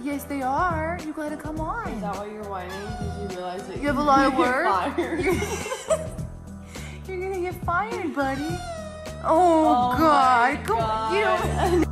Yes, they are. You gotta come on. Is that why you're whining? Did you realize that You have a lot of work? fired? You're gonna get fired, buddy. Oh, God. Come on. You don't.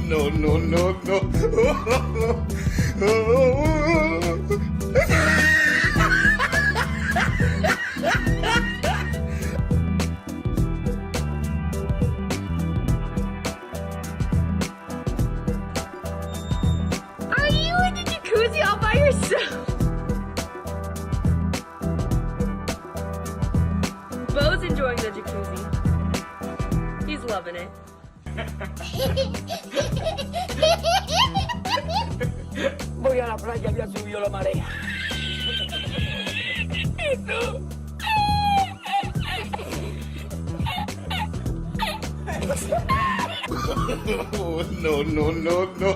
No, no, no, no. Are you in the jacuzzi all by yourself? Bo's enjoying the jacuzzi. He's loving it. Voy a la playa, ya subió la marea. ¿Y tú? No, no, no, no.